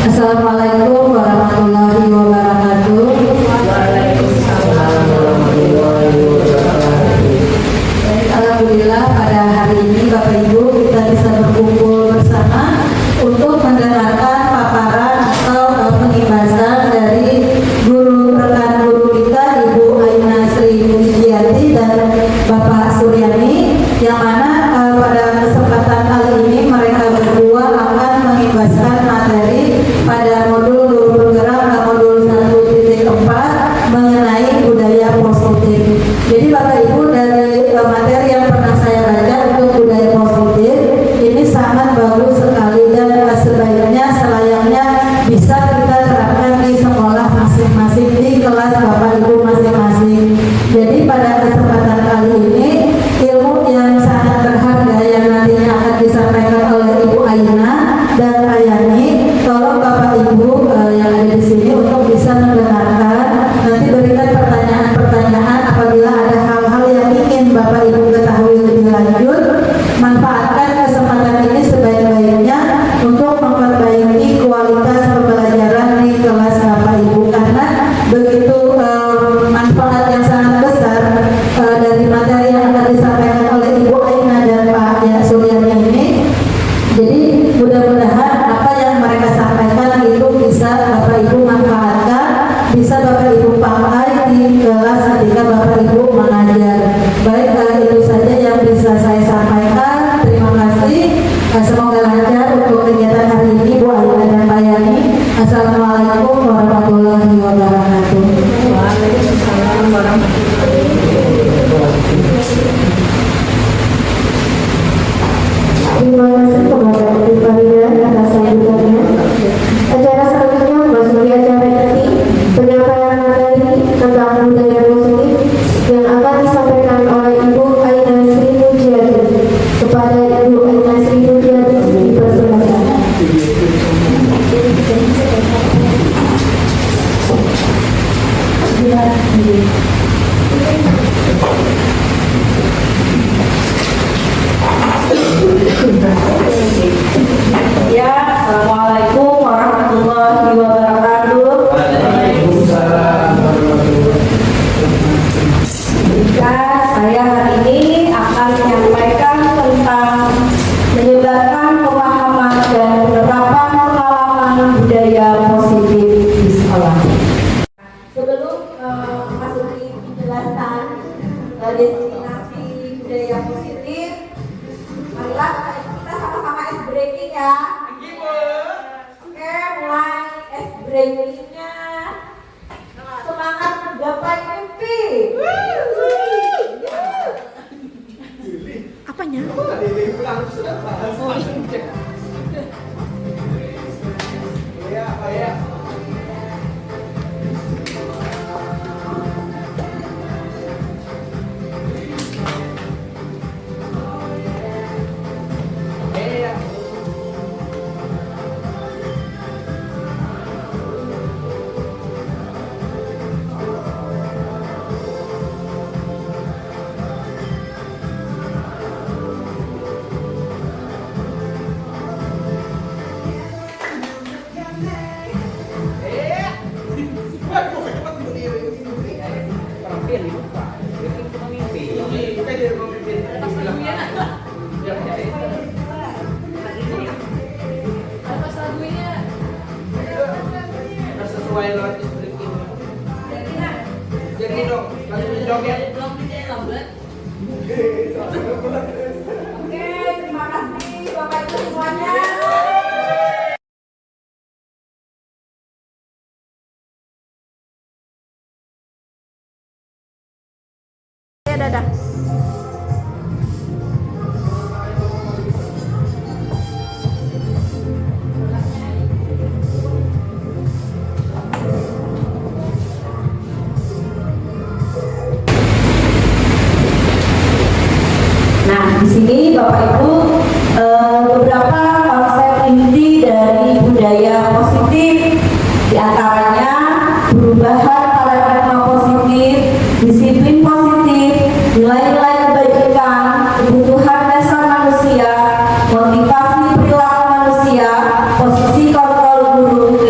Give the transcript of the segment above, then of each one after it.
Assalamualaikum warahmatullahi wabarakatuh. Waalaikumsalam warahmatullahi wabarakatuh. Alhamdulillah pada hari ini Bapak Ibu kita bisa berkumpul bersama untuk mendengarkan paparan atau pengibasan dari rekan guru kita Ibu Aina Sri Mujiati dan Bapak Suryani, yang mana pada kesempatan kali ini mereka berdua akan mengibaskan materi pada modul guru penggerak modul 1.4 mengenai budaya positif. Jadi Bapak Ibu, dari materi yang pernah saya baca untuk budaya positif ini sangat bagus sekali dan sebaiknya selayaknya bisa kita terapkan di sekolah masing-masing, di kelas Bapak Ibu masing-masing. Jadi pada kesempatan kali ini ilmu yang sangat berharga yang nantinya akan disampaikan oleh Ibu Aina dan Ayani, tolong Bapak Ibu yang ada di sini untuk bisa mendengarkan, nanti berikan pertanyaan-pertanyaan apabila ada hal-hal yang ingin Bapak Ibu ketahui lebih lanjut. Manfaatkan kesempatan ini sebaik-baiknya untuk memperbaiki kualitas pembelajaran di kelas Bapak Ibu, karena begitu manfaat yang sangat besar dari materi yang akan disampaikan oleh Ibu Aina dan Pak Suryani ini. Jadi mudah-mudahan apa yang mereka sampaikan itu bisa Bapak Ibu manfaatkan, bisa Bapak Ibu pakai di kelas ketika Bapak Ibu mengajar. Baik, itu saja yang bisa saya sampaikan. Terima kasih. Semoga lancar untuk kegiatan hari ini Bu Aina dan Pak Yani. Assalamualaikum warahmatullahi wabarakatuh. Waalaikumsalam warahmatullahi wabarakatuh. Terima kasih kepada Ibu Farida atas sambutannya. Acara selanjutnya memasuki acara inti penyampaian materi tentang budaya positif yang akan disampaikan oleh Ibu Aina Sri Mujiati. Kepada Ibu Aina Sri Mujiati dipersilakan. Ya, Assalamualaikum warahmatullahi wabarakatuh. Waalaikumsalam warahmatullahi wabarakatuh. Saya hari ini akan menyampaikan tentang menyebarkan pemahaman dan penerapan pengalaman budaya positif di sekolah. Sebelum memasuki penjelasan definisi budaya positif, marilah kita sama-sama ice breaking ya. Oke, mulai ice breakingnya. Semangat menggapai mimpi. Apanya? Jadi dong, langsung joget. Oke, terima kasih Bapak Ibu semuanya. Dadah. Nah, di sini Bapak Ibu beberapa konsep inti dari budaya positif, diantaranya perubahan paradigma positif, disiplin positif, nilai-nilai kebajikan, kebutuhan dasar manusia, motivasi perilaku manusia, posisi kontrol guru,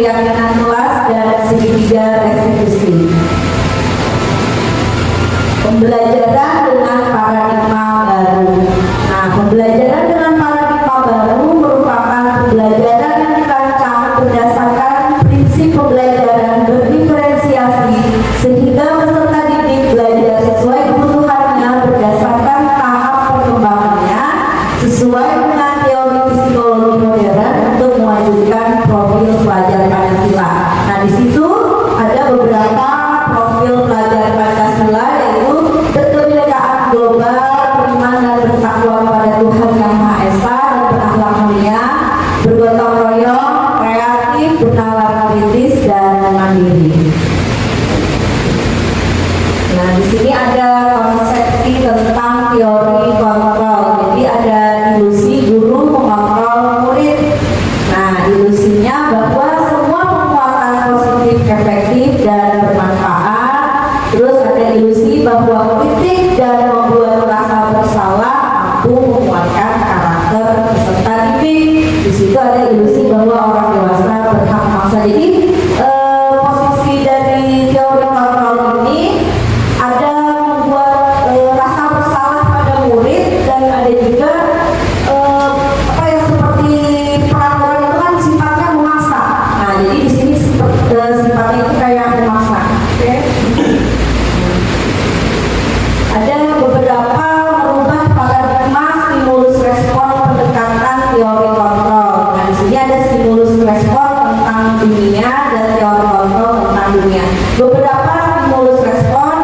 ada stimulus respon tentang dunia dan teori kontrol tentang dunia. Beberapa stimulus respon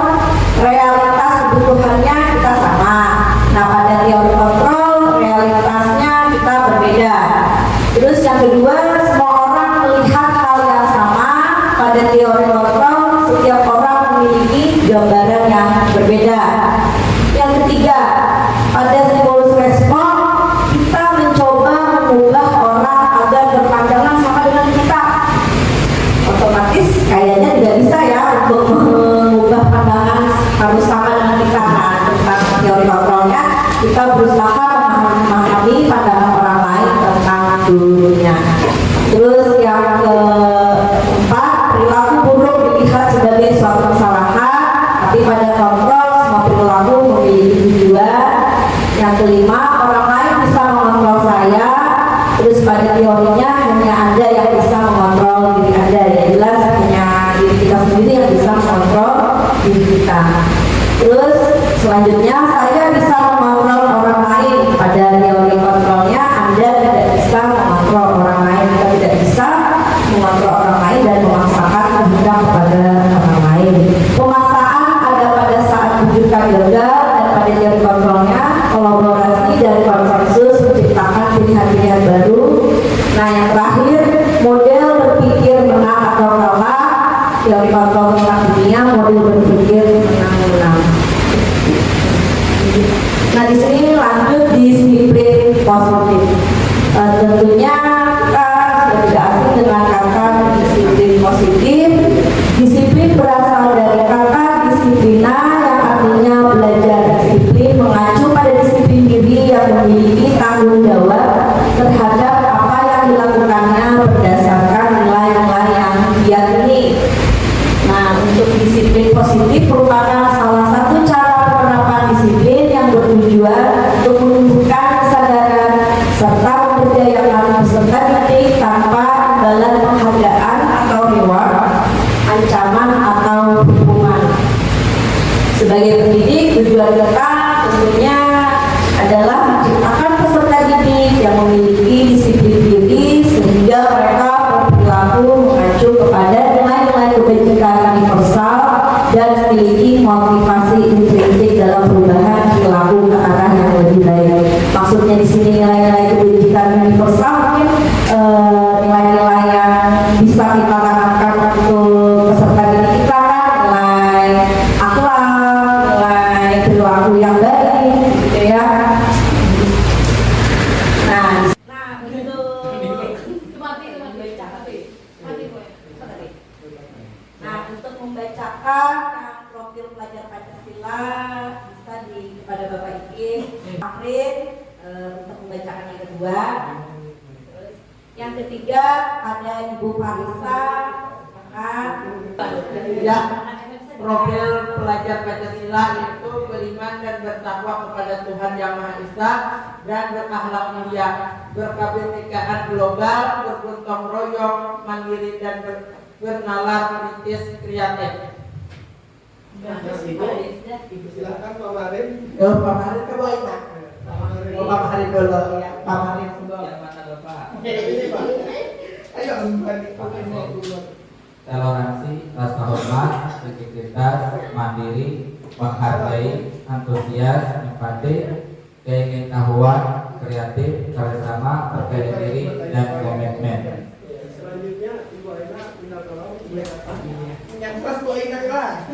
realitas kebutuhannya kita sama. Nah, pada teori kontrol realitasnya kita berbeda. Terus yang kedua, semua orang melihat hal yang sama. Pada teori kontrol setiap orang memiliki gambaran yang berbeda. Yang ketiga, pada stimulus respon kita mencoba mengubah orang agar berpandangan sama dengan kita. Otomatis kayaknya tidak bisa ya untuk mengubah pandangan harus sama dengan kita. Nah, tentang teori kontrolnya kita berusaha memahami pandangan orang lain tentang dunia. Terus yang keempat, perilaku buruk dilihat sebagai suatu kesalahan, tapi pada kontrol semua perilaku memiliki tujuan. Yang kelima, orang lain bisa mengontrol saya. Terus pada teorinya hanya Anda yang bisa mengontrol diri Anda. Ya jelas hanya diri kita sendiri yang bisa mengontrol diri kita. Terus selanjutnya, saya bisa mengontrol orang lain. Pada teori kontrolnya Anda tidak bisa mengontrol orang lain. Kita tidak bisa mengontrol orang lain dan memaksakan kehendak kepada orang lain. Pemaksaan ada pada saat wujudkan gagal, dan pada teori kontrolnya kolaborasi dan konsensus menciptakan pilihan-pilihan baru. Nah, yang terakhir, model berpikir menang atau kalah. Teori kontrol tentang dunia, model berpikir menang-menang. Nah, di sini lanjut disiplin positif. Tentunya kita sudah tidak asing dengan kata disiplin positif. Disiplin berasal dari kata disiplina yang artinya belajar. Disiplin mengacu pada disiplin diri yang memiliki tanggung jawab terhadap apa yang dilakukannya berdasarkan nilai-nilai yang diyakini. Nah, untuk disiplin positif merupakan salah satu cara penerapan disiplin yang bertujuan untuk menumbuhkan kesadaran serta memberdayakan peserta didik tanpa imbalan penghargaan atau reward, ancaman atau hukuman. Sebagai pendidik, tujuan kita tentunya adalah menciptakan peserta didik yang memiliki disiplin diri sehingga mereka berperilaku mengacu kepada nilai-nilai kebajikan universal dan memiliki motivasi intrinsik dalam perubahan perilaku ke arah yang lebih baik. Maksudnya di sini nilai-nilai kebajikan universal mungkin nilai-nilai yang bisa kita tanamkan untuk peserta didik kita, nilai akhlak, nilai perilaku yang baik, gitu ya. Nah begitu. Nah, untuk membacakan profil pelajar Pancasila bisa kepada Bapak Ikin, Afrin untuk membacakan yang kedua. Terus yang ketiga ada Ibu Farisa, Ya, profil pelajar Pancasila itu beriman dan bertakwa kepada Tuhan Yang Maha Esa dan berakhlak mulia, berkebinekaan global, bergotong royong, mandiri dan bernalar kritis kreatif. Silakan Pak Marin. Pak Marin ke bawah itu. Pak Marin dulu. Pak Marin ke bawah. Ini Pak. Ayo balik. Toleransi, rasa hormat, integritas, mandiri, menghargai, antusias, empati, keingintahuan, kreatif, kerjasama, percaya diri, dan komitmen. Selanjutnya Ibu Aina minta tolong yang pas Bu Aina lah.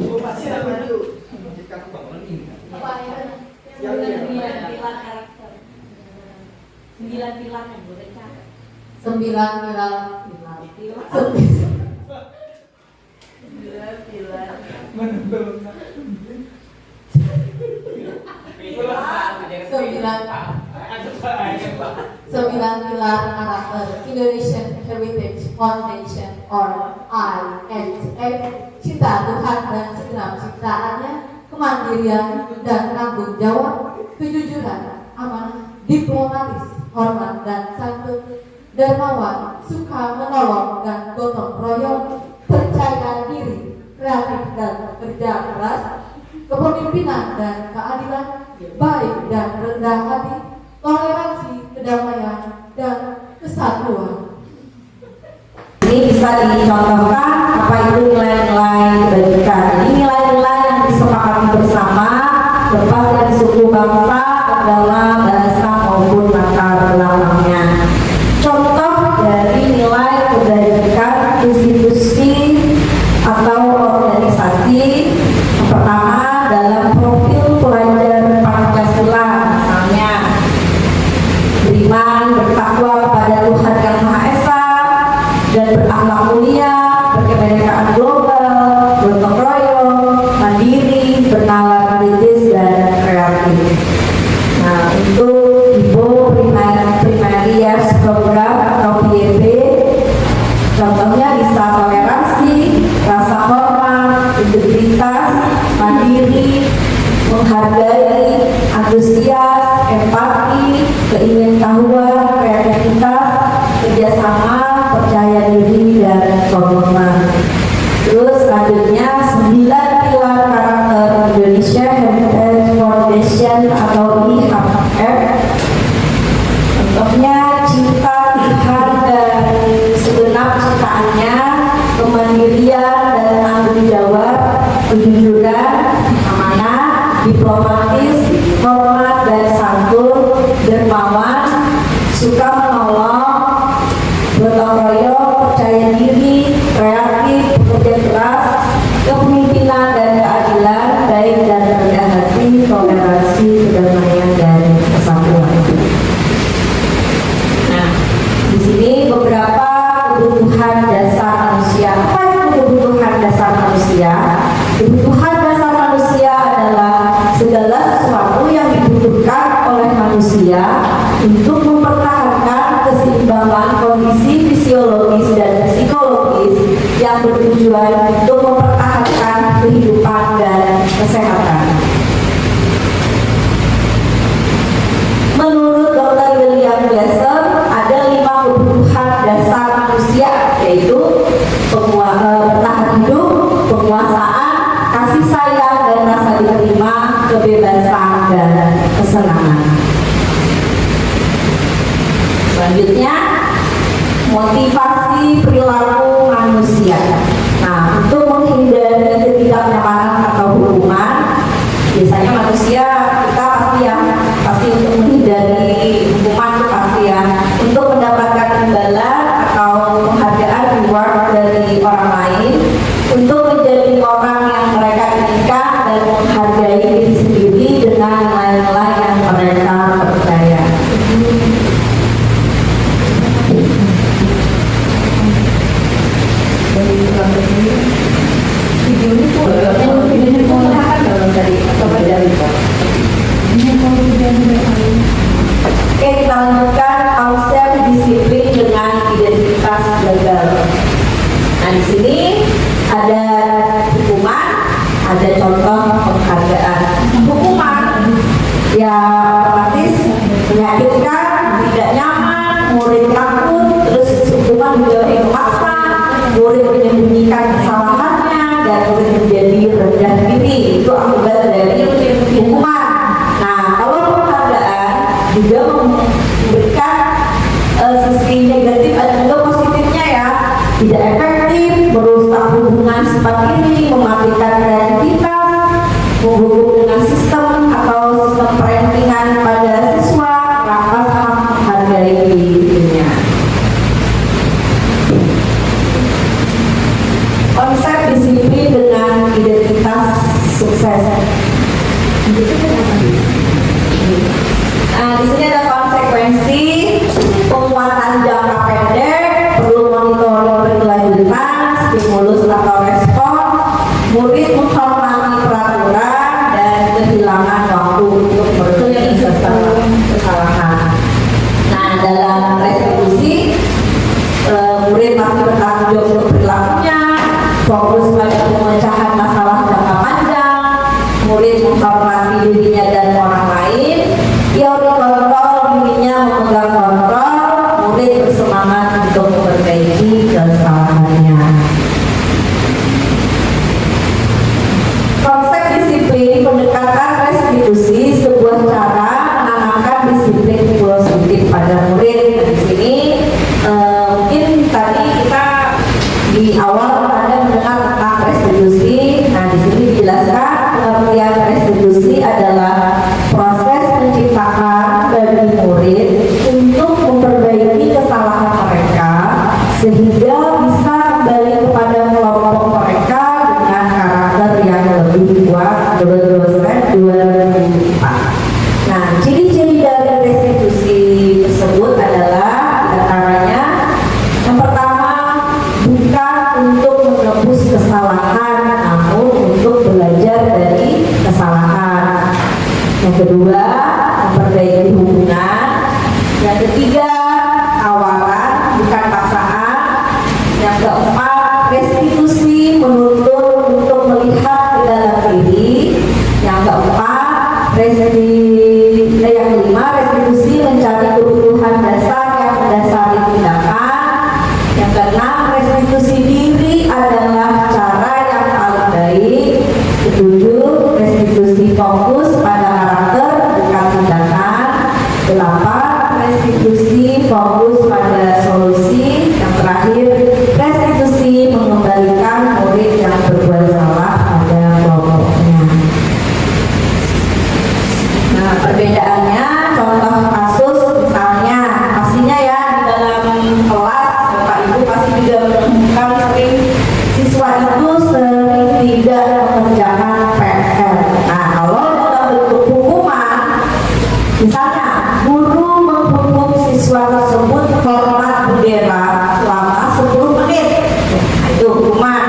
Bu pasti maju. Sembilan pilar yang boleh catat. Sembilan pilar. Sembilan pilar karakter Indonesian Heritage Foundation or IHF. Cinta Tuhan dan segenap ciptaannya, kemandirian dan tanggung jawab, kejujuran, amanah, diplomatis, hormat dan santun, dermawan, suka menolong dan gotong royong, dan kerja keras, kepemimpinan dan keadilan, baik dan rendah hati, toleransi, kedamaian, dan kesatuan. Ini bisa dicontohkan apa itu nilai-nilai kebajikan. Ini nilai-nilai yang disepakati bersama lepas dari suku bangsa, agama, bahasa maupun latar belakangnya. Contoh dari nilai kebajikan institusi atau organisasi yang pertama dalam profil pelajar Pancasila, misalnya beriman, bertakwa kepada Tuhan Yang Maha Esa dan berakhlak mulia, berkebinekaan global, gotong royong, mandiri, bernalar kritis dan kreatif. Nah, untuk Ibu Primary Years Program atau PYP, contohnya bisa toleransi, rasa hormat, integritas, mandiri, menghargai, antusias, empati, keingintahuan, kreativitas, kerjasama, percaya diri, dan komitmen. Terus selanjutnya 9 pilar karakter Indonesia Heritage Foundation atau IHF. Contohnya cinta Tuhan dan segenap ciptaannya, kemandirian dan tanggung jawab, kejujuran, amanah, diplomatis, hormat dan santun, dermawan, suka menolong, gotong royong, percaya diri, kreatif, bekerja keras, kepemimpinan dan keadilan, baik dan rendah hati, toleransi, kedamaian, dan kesatuan. Nah, di sini beberapa kebutuhan dasar manusia. Apa itu kebutuhan dasar manusia? Kebutuhan dasar manusia adalah segala sesuatu yang dibutuhkan oleh manusia untuk mempertahankan keseimbangan kondisi fisiologis dan psikologis yang bertujuan untuk mempertahankan kehidupan dan kesehatan. Menurut Dr. William Glasser, ada 5 kebutuhan dasar manusia, yaitu bertahan hidup, penguasaan, kasih sayang dan rasa diterima, kebebasan dan kesenangan. Selanjutnya, motivasi perilaku manusia. Nah, untuk menghindari ketidaknyamanan atau hukuman, biasanya manusia kita pasti untuk menghindari hukuman itu pasti ya, untuk mendapatkan imbalan atau penghargaan reward dari orang lain, untuk menjadi orang yang mereka inginkan dan menghargai diri sendiri dengan nilai-nilai yang mereka percaya. Oke, kita lanjutkan konsep disiplin dengan identitas gagal. Nah, di sini ada hukuman, ada contoh penghargaan. Hukuman ya otomatis menyakitkan, tidak nyaman, murid takut, terus hukuman juga memaksa, murid menyembunyikan kesalahannya dan murid menjadi rendah diri. Itu akibat dari hukuman. Nah, kalau penghargaan juga memberikan sisi negatif dan juga positifnya ya, tidak efektif, merusak hubungan sifat ini, mematikan kreativitas, menghubung dengan sistem atau sistem parentingan pada siswa, lantas menghargai dirinya. Konsep disiplin dengan identitas sukses. Nah, di sini ada konsekuensi penguatan jangka pendek, perlu monitoring berkelanjutan, stimulus atau respon, murid menghormati awal Anda mendengar tentang restitusi. Nah, di sini dijelaskan pengertian restitusi adalah proses menciptakan bagi murid untuk memperbaiki kesalahan mereka sehingga bisa kembali kepada kelompok mereka dengan karakter yang lebih kuat menurut dosen 2004. Nah, ciri-ciri dari restitusi tersebut adalah antaranya yang pertama, bukan untuk menebus kesalahan, namun untuk belajar dari kesalahan. Yang kedua, memperbaiki hubungan. Yang ketiga, tawaran bukan paksaan. Yang keempat, restitusi menuntut untuk melihat ke dalam diri. Yang keempat, yang kelima, restitusi mencari kebutuhan dasar yang mendasari tindakan. Yang keenam, restitusi diri adalah cara yang paling baik. Ketujuh, restitusi fokus pada karakter bukan tindakan. 8, restitusi fokus pada solusi. Yang terakhir, restitusi mengembalikan murid yang berbuat salah pada kelompoknya. Nah, perbedaannya, contoh kasus misalnya, pastinya ya di dalam kelas Bapak Ibu pasti juga menemukan sering siswa itu sering tidak mengerjakan PR. Nah, kalau dalam bentuk hukuman, misalnya guru menghukum siswa tersebut hormat bendera selama 10 menit. Nah, itu hukuman.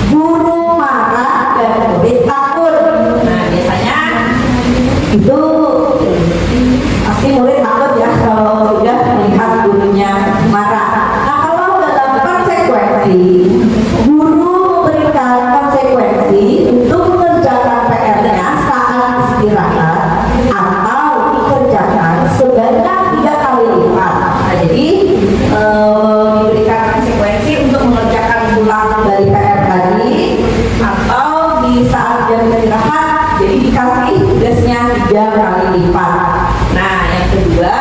Guru marah dan murid takut. Nah, biasanya itu pasti murid takut ya kalau sudah melihat gurunya marah. Nah, kalau dalam konsekuensi, guru memberikan konsekuensi untuk mengerjakan PR-nya saat istirahat atau dikerjakan sebanyak 3 kali lipat. Nah, jadi diberikan konsekuensi untuk mengerjakan ulang dari PR tadi, atau di saat jam istirahat jadi dikasih tugasnya 3 kali lipat. Nah, yang kedua,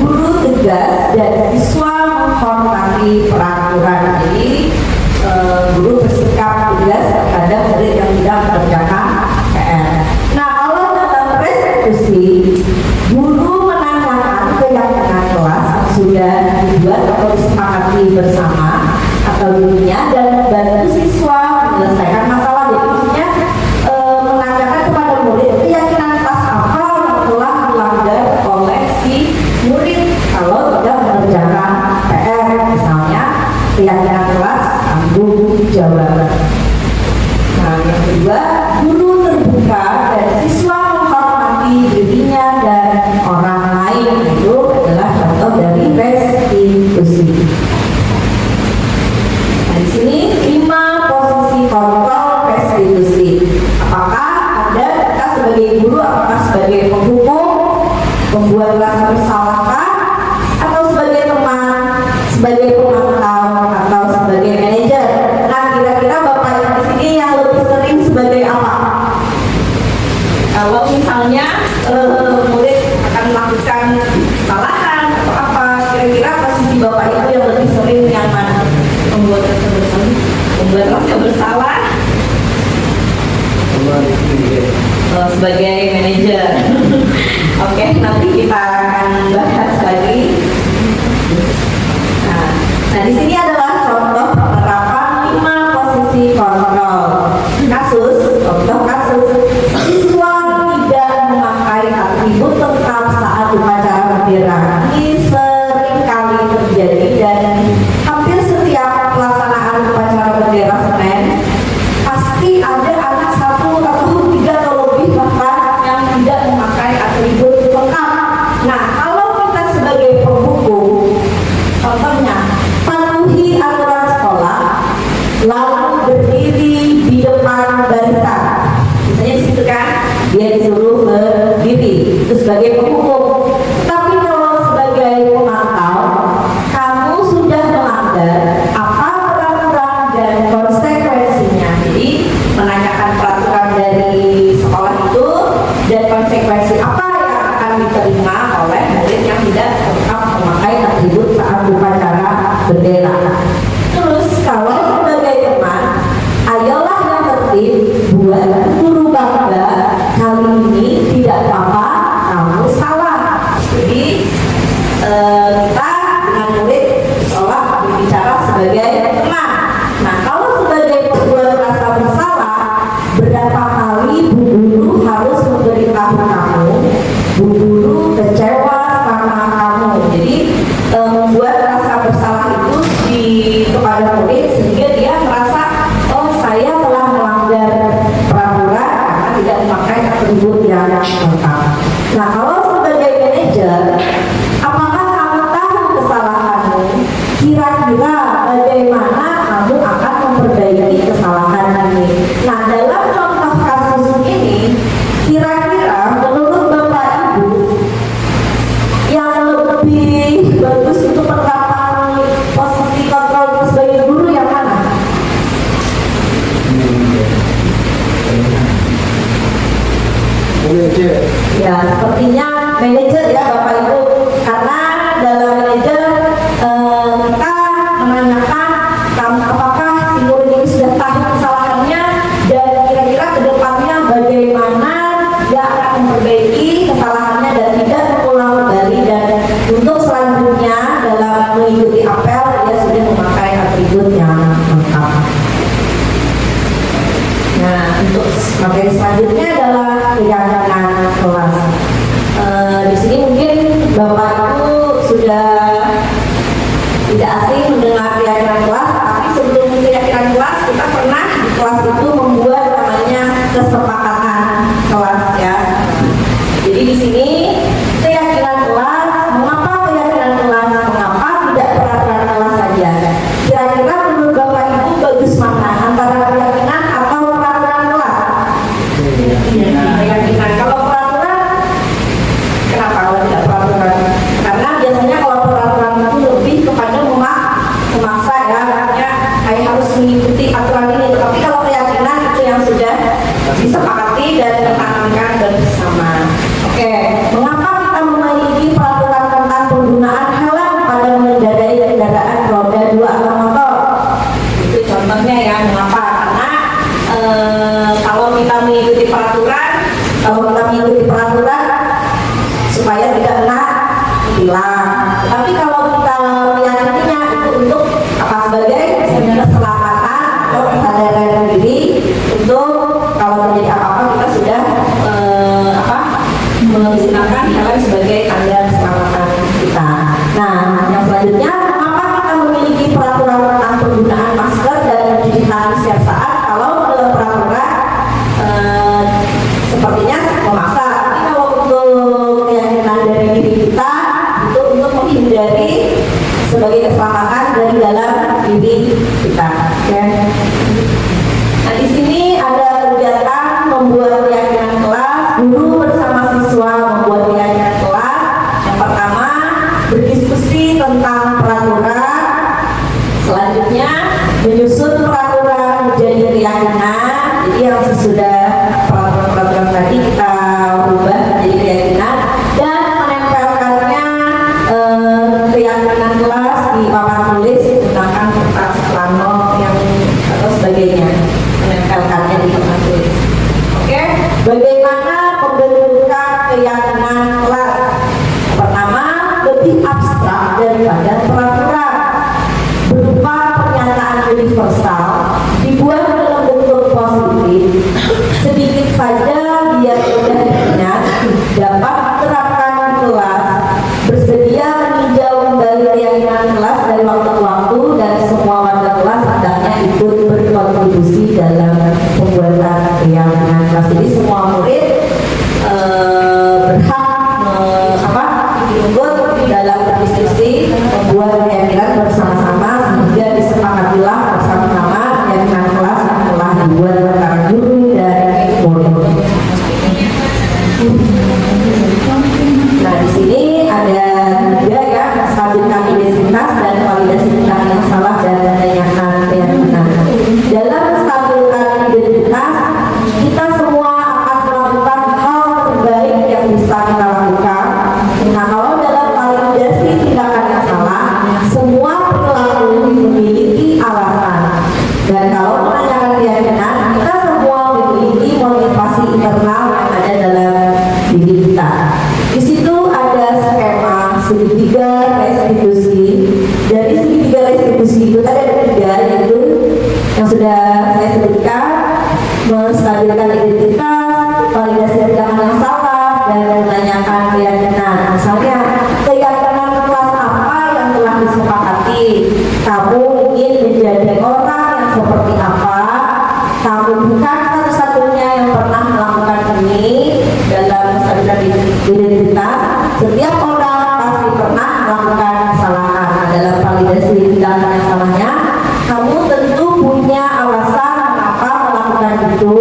guru tegas dan siswa menghormati peraturan. Jadi guru bersikap tegas terhadap murid yang tidak mengerjakan PR. Nah, kalau dalam restitusi, guru menanyakan keyakinan kelas yang sudah dibuat atau disepakati bersama atau dirinya dan membantu siswa menyelesaikan masalah. Jadi maksudnya menanyakan kepada murid keyakinan kelas apa yang telah dilanggar oleh si murid kalau tidak mengerjakan PR. Misalnya keyakinan kelas tanggung jawab. Nah, yang kedua, guru terbuka dan siswa menghormati dirinya dan orang lain. Itu adalah contoh dari restitusi. Nah, di sini 5 posisi kontrol restitusi. Apakah Anda, kita sebagai guru, apakah sebagai penghukum, pembuat kelas bersalahkah, atau sebagai teman, sebagai pemantau, atau sebagai manajer? Nah, kira-kira Bapak yang di sini yang lebih sering sebagai apa? Kalau misalnya murid akan melakukan kesalahan atau apa, kira-kira posisi Bapak itu yang lebih sering yang mana? Membuat rasa bersalah, sebagai manajer. Oke, nanti kita akan bahas lagi. Nah, di sini adalah contoh penerapan 5 posisi kontrol. Contoh kasus siswa tidak memakai atribut lengkap saat upacara bendera. Ini sering kali terjadi dan hampir setiap pelaksanaan upacara bendera Senin pasti ada anak 1 atau 3 atau lebih bahkan yang tidak memakai atribut lengkap. Nah, kalau kita sebagai penghukum, contohnya patuhi aturan sekolah, lalu berdiri di depan barisan. Misalnya di situ kan dia disuruh berdiri, itu sebagai penghukum. Tapi kalau sebagai pemantau, kamu sudah melanggar apa peraturan dan konsekuensinya. Jadi menanyakan peraturan dari sekolah itu dan konsekuensi apa yang akan diterima oleh murid yang tidak tetap memakai atribut saat upacara bendera. Terus kalau sebagai Ya, sepertinya manajer ya Bapak Ibu, karena dalam manajer kita menanyakan apakah si murid ini sudah tahu kesalahannya dan kira-kira kedepannya bagaimana dia akan memperbaiki kesalahannya dan tidak terulang kembali, dan untuk selanjutnya dalam mengikuti apel dia sudah memakai atribut yang lengkap. Nah, untuk materi selanjutnya adalah keyakinan kelas. Di sini mungkin Bapak Ibu sudah tidak asing mendengar keyakinan kelas, tapi sebelum keyakinan kelas kita pernah di kelas itu membuat namanya kesepakatan kelas ya. Jadi di sini keyakinan kelas, mengapa keyakinan kelas, mengapa tidak peraturan kelas saja? Kira-kira menurut Bapak Ibu bagus mana antara keyakinan atau peraturan kelas? Keyakinan. Kalau peraturan, kenapa kalau tidak peraturan? Karena biasanya kalau peraturan itu lebih kepada memaksa ya, artinya kayak harus mengikuti aturan ini. Tapi kalau keyakinan itu yang sudah disepakati dan ditanamkan bersama. Oke, mengapa kita memiliki peraturan tentang penggunaan helm pada mengendarai kendaraan roda 2 atau motor? Itu contohnya ya, mengapa? Karena kalau kita mengikuti peraturan supaya tidak kena tilang. Tapi kalau kita meyakininya itu untuk apa, sebagai keselamatan atau kesadaran diri, untuk kalau terjadi apa-apa kita sudah menggunakan helm sebagai tanda keselamatan kita. Nah, yang selanjutnya, mengapa kita memiliki peraturan tentang penggunaan masker dan mencuci tangan setiap saat? Kalau dalam peraturan sepertinya memaksa, tapi kalau untuk keyakinan dari diri kita itu untuk menghindari sebagai keselamatan dari dalam diri kita. Ya. Nah, di sini ada kegiatan membuat keyakinan kelas. Guru bersama siswa membuat keyakinan kelas. Yang pertama, berdiskusi tentang peraturan. Selanjutnya, menyusun peraturan menjadi keyakinan. Jadi yang sesudah peraturan tadi kita ubah menjadi keyakinan dan menempelkannya keyakinan kelas di papan tulis menggunakan kertas plano yang atau sebagainya, menempelkannya di papan tulis. Oke, bagaimana pembentukan keyakinan kelas? Pertama, lebih abstrak daripada peraturan, berupa pernyataan universal dibuat dalam bentuk positif, sedikit saja biar mudah diingat, dapat diterapkan di kelas, bersedia meninjau kembali keyakinan kelas dari waktu ke waktu, dan semua warga kelas hendaknya ikut berkontribusi dalam pembuatan keyakinan kelas. Jadi semua murid berhak ikut dalam berdiskusi membuat keyakinan bersama-sama, sehingga disepakatilah bersama-sama keyakinan kelas yang telah dibuat antara guru dan murid. Nah, di sini ada juga ya, stabilkan identitas dan validasi tentang yang salah dan menanyakan keyakinan. Dalam stabilkan identitas, kita semua akan melakukan hal terbaik yang bisa kita lakukan. Nah, kalau dalam validasi tindakan yang salah, semua perilaku memiliki alasan. Dan kalau menanyakan keyakinan, kita semua memiliki motivasi internal yang ada dalam diri kita. Di situ ada skema segitiga restitusi. Dari segitiga restitusi itu tadi ada 3, yaitu yang sudah saya sebutkan: menstabilkan identitas, validasi tindakan yang salah, dan menanyakan keyakinan. Misalnya, keyakinan kelas apa yang telah disepakati? Kamu ingin menjadi orang yang seperti apa? Kamu bukan satu-satunya yang pernah melakukan ini. Dalam menstabilkan identitas, setiap orang pasti pernah melakukan kesalahan. Dalam validasi tindakan yang salahnya, kamu tentu punya alasan mengapa melakukan itu,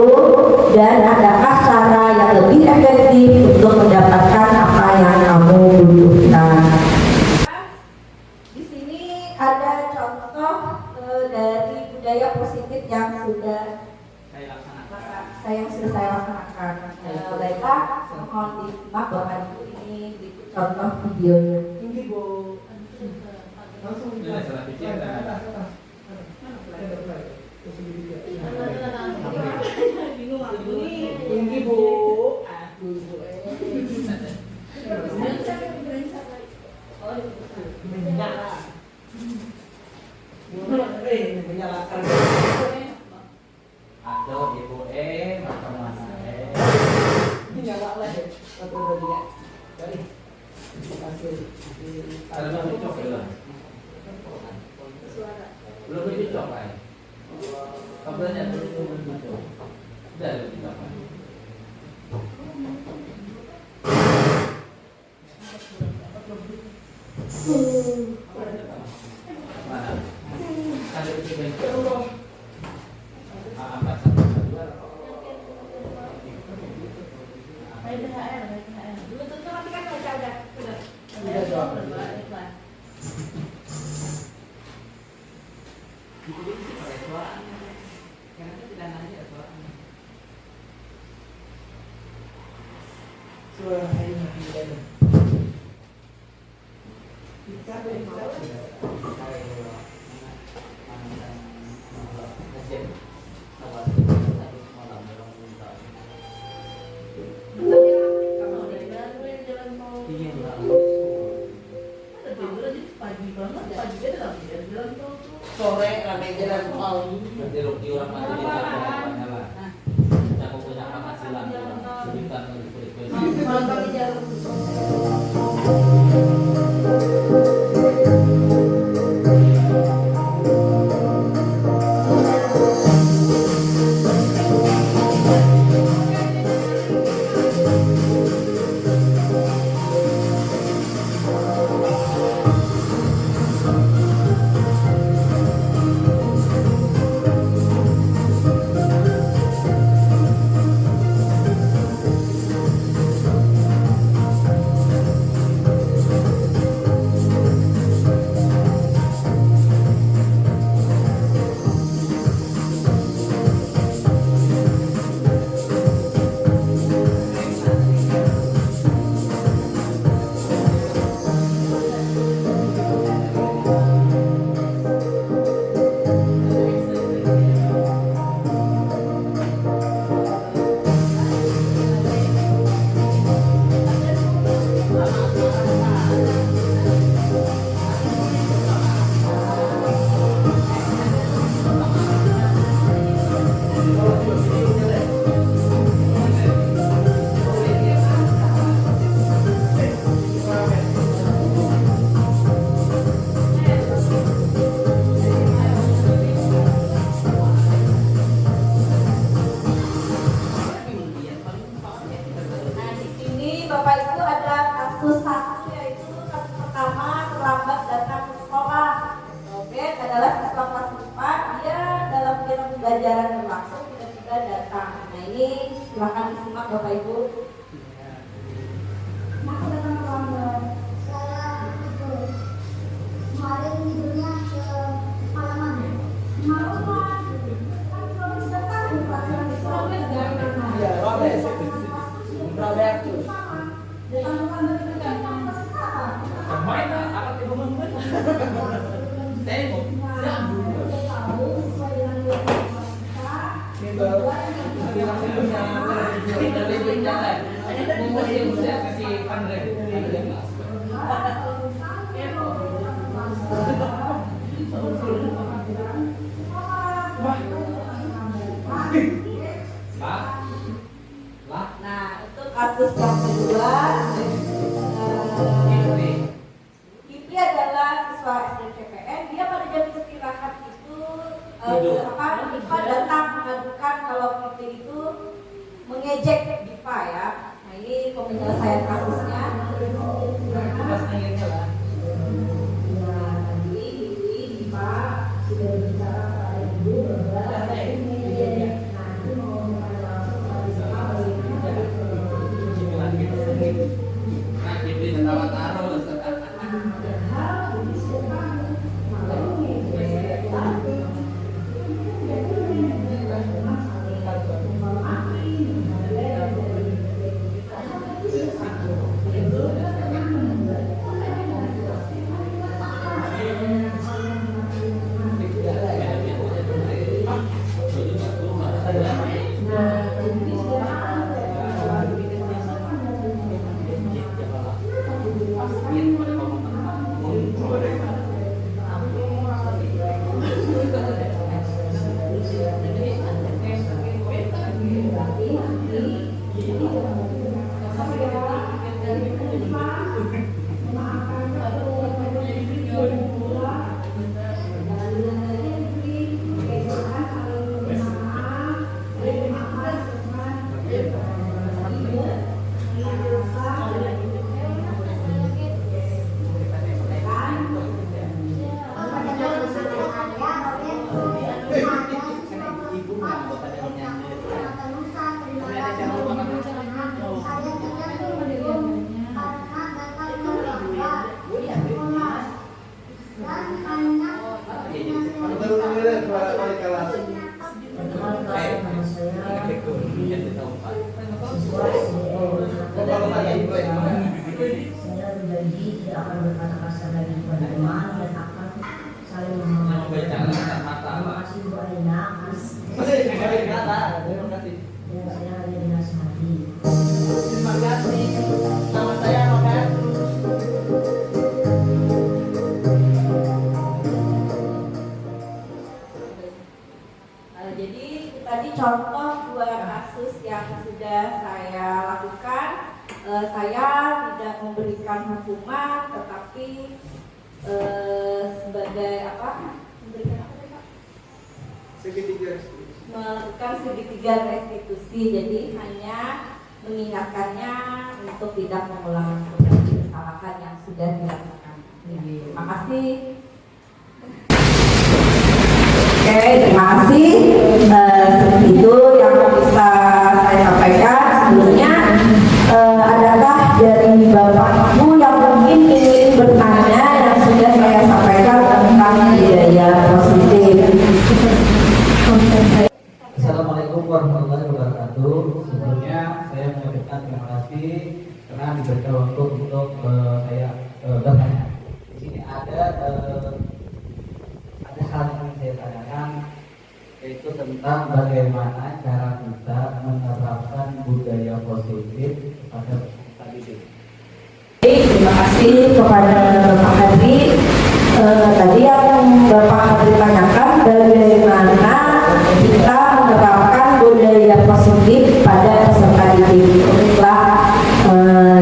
dan adakah cara yang lebih efektif untuk mendapatkan apa yang kamu butuhkan. Di sini ada contoh dari budaya positif yang sudah yang sudah saya laksanakan. Baiklah, mohon disimak Bapak Ibu, ini berikut contoh videonya. Tinggi Bu. Langsung tinggi Bu. Menyalakan. Aduh ibu macam mana Nyala lah ya. Satu dua tiga. Dari. Hasil. belum dicocok belum dicocok kan kabelnya belum dicocok udah dicocok mana ada di bengkel Suara ini tidak. Sore rame jalan tol. nanti rugi orang mati di jalan lah aku punya penghasilan sejuta Nah, di sini Bapak Ibu ada kasus satu, yaitu kasus pertama terlambat datang ke sekolah. Robert adalah siswa kelas 4, dia dalam jam pembelajaran berlangsung tiba-tiba datang. Nah ini silakan disimak Bapak Ibu. Aku datang terlambat. Saya itu kemarin tidurnya ke malaman. Malam kan belum datang di pelajaran di sekolah. Iya, Robert. Robert tuh. main alat ibu membuat tembok Ini baru langsung punya dari jalan. Musim kasih Andre. Nah untuk kasus yang kedua, Kipri adalah siswa SDCPN. Dia pada jam istirahat itu Diva datang mengadukan kalau Kipri itu mengejek Diva ya. Nah ini penyelesaian kasusnya. Pas akhirnya lah. Nah tadi Diva sudah berbicara pada ibu bahwa nanti mau langsung nah Kipri ketawa taruh mahasiswa saya berjanji tidak akan berkata kasar lagi kepada teman dan akan saling menghormati. Terima kasih Bu Aina. Dan saya hanya dinasihati. Terima kasih. Nama saya Makan. Jadi tadi contoh dua kasus yang sudah saya lakukan. Saya tidak memberikan hukuman, tetapi sebagai apa? Memberikan apa tadi, Pak? Melakukan segitiga restitusi. Jadi hanya mengingatkannya untuk tidak mengulang kesalahan yang sudah dilakukan. Terima kasih. Oke, terima kasih. Seperti itu yang bisa saya sampaikan. Sebelumnya, adakah dari Bapak Ibu yang mungkin ingin bertanya yang sudah saya sampaikan tentang budaya positif? Assalamualaikum warahmatullahi wabarakatuh. Sebelumnya saya mengucapkan terima kasih karena diberikan waktu untuk saya bertanya. Di sini ada hal yang saya tanyakan, yaitu tentang bagaimana cara kita menerapkan budaya positif pada peserta didik. Terima kasih kepada Bapak Hadri. Tadi yang Bapak Hadri tanyakan bagaimana kita menerapkan budaya positif pada peserta didik. Baiklah,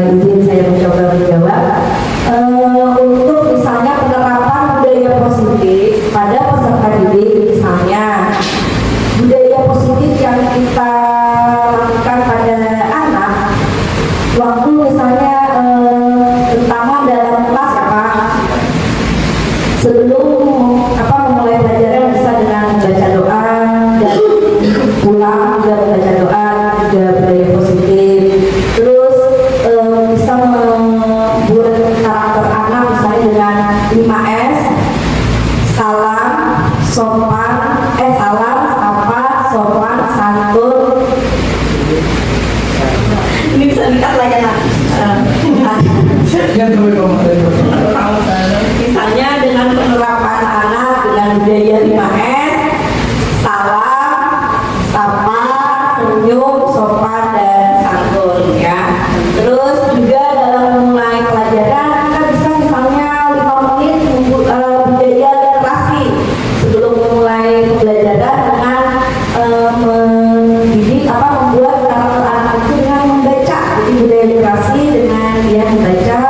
izin saya mencoba menjawab. Untuk misalnya penerapan budaya positif pada peserta didik, misalnya budaya positif yang kita lakukan pada anak, waktu misalnya terutama dalam kelas ya Pak, sebelum memulai pelajaran bisa dengan membaca doa dan pulang juga membaca doa, juga budaya positif. Terus bisa membuat karakter anak misalnya dengan 5S, salam, sopan, salam, sapa, sopan, santun. Ini bisa dikat lagi ya. Misalnya dengan penerapan anak dengan budaya 5S, salam, sapa, senyum, sopan, dan santun ya. Terus juga dalam memulai pelajaran kita bisa misalnya 5 menit budaya literasi sebelum memulai pembelajaran dengan membuat karakter anak itu dengan membaca. Jadi budaya literasi dengan dia membaca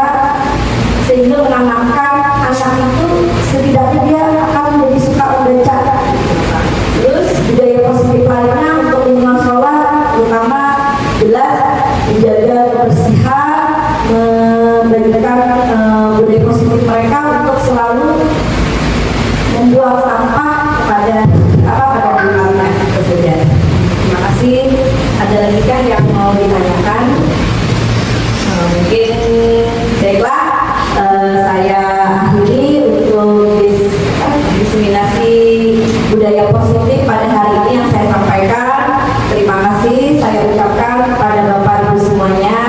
sehingga menanamkan anak itu setidaknya dia akan menjadi suka membaca. Terus budaya positif lainnya untuk lingkungan sekolah, terutama jelas menjaga kebersihan, memberikan budaya positif mereka untuk selalu membuang sampah pada tempatnya tersebut. Terima kasih. Ada lagi kan yang mau ditanyakan? Mungkin baiklah, saya akhiri untuk diseminasi budaya positif pada hari ini yang saya sampaikan. Terima kasih saya ucapkan kepada Bapak Ibu semuanya.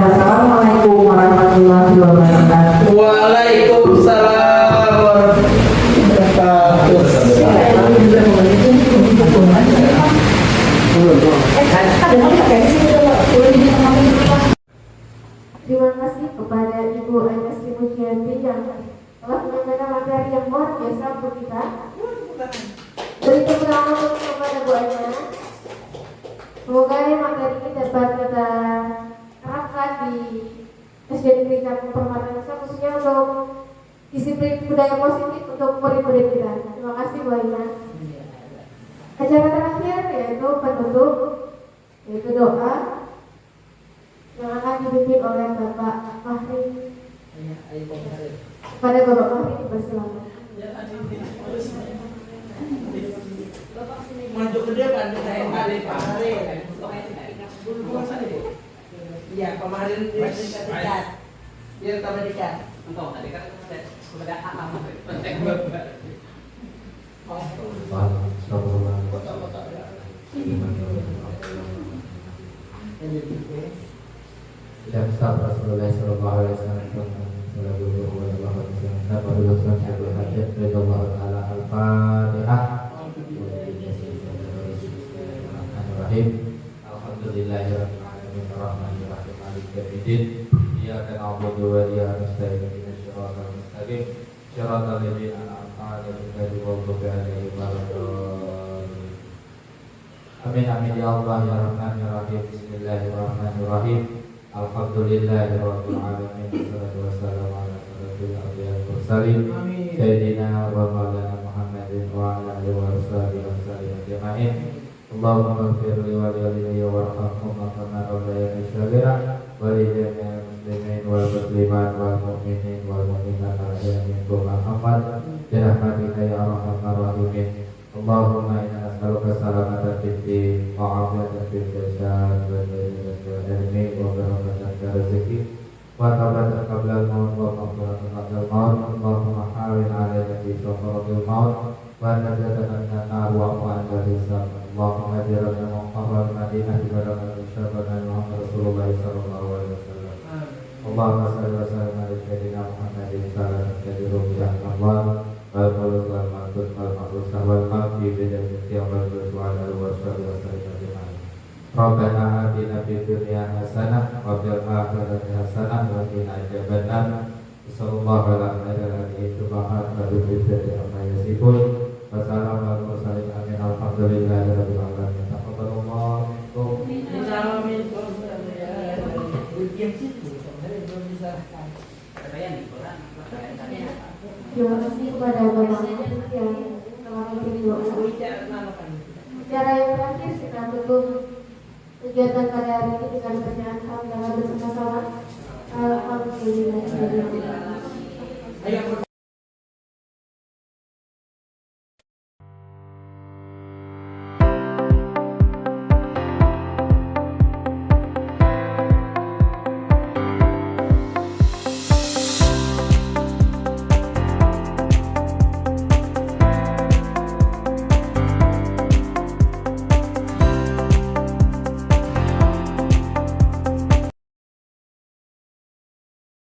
Wassalamualaikum warahmatullahi wabarakatuh. Waalaikumsalam warahmatullahi Terima kasih kepada Ibu Aina Sri Mujianti yang telah menyampaikan materi yang luar biasa untuk kita. Beri tepuk tangan untuk kepada Bu Aina. Semoga materi ini dapat kita terapkan di SD Negeri Cakung Permata khususnya untuk disiplin budaya positif untuk murid-murid kita. Terima kasih Bu Aina. Acara terakhir yaitu penutup, yaitu doa yang akan dipimpin oleh Bapak Fahri. Kepada Bapak Fahri dipersilakan. Maju ke depan saya Pak. Iya, kemarin dekat. Biar tambah dekat. Entah tadi kan sudah alam. Assalamualaikum warahmatullahi wabarakatuh. dan sahabat Rasulullah sallallahu alaihi wasallam sallallahu alaihi wasallam al-Fatihah. Alhamdulillahirabbil alamin arrahmanir rahim maliki yaumiddin iyyaka na'budu wa iyyaka nasta'in ihdinas siratal mustaqim siratal ladzina an'amta 'alaihim ghairil maghdubi 'alaihim waladdallin. Amin amin ya Allah ya Rahman ya Rahim. Bismillahirrahmanirrahim. Alhamdulillahirabbil alamin wassalatu wassalamu ala asyrofil anbiya'i wal mursalin sayyidina wa maulana Muhammadin wa ala alihi wa sahbihi wasallam ajma'in. Allahumma ighfir li wa li walidayya warhamhuma kama rabbayani shaghira wa li jami'il muslimin wal muslimat wal mu'minin wal mu'minat al-ahya'i minhum wal amwat bi rahmatika ya arhamar rahimin. Allahumma inna nas'aluka salamatan fid din wa 'afiyatan fil jasad wa hidayatan fil ilmi wa barakatan fil rizqi wa taubatan qabla al-maut wa maghfiratan ba'da al-maut. Allahumma hawwin 'alaina fi sakaratil maut wa najatan minan nar wa qa'an hisab. Allahumma ajirna muqarrar madinah bi barakati syafaat Muhammad Rasulullah sallallahu alaihi wasallam. Allahumma shalli wa sallim ala sayyidina Muhammadin sallallahu alaihi wasallam wal mulk wal mulk wal mulk wal mulk bi bidayati wal wal wa sallallahu alaihi wasallam. Rabbana atina fid dunya hasanah wa fil akhirati hasanah wa qina adzabannar. Sallallahu alaihi wa alihi subhanahu amma yasifun. Wassalamu ala mursalin amin alhamdulillahirabbil alamin. Taqabbalallahu minkum. Terima kasih kepada Bapak yang telah memberi doa. Cara yang terakhir kita tutup kegiatan pada hari ini dengan bacaan hamdalah bersama-sama. Alhamdulillah.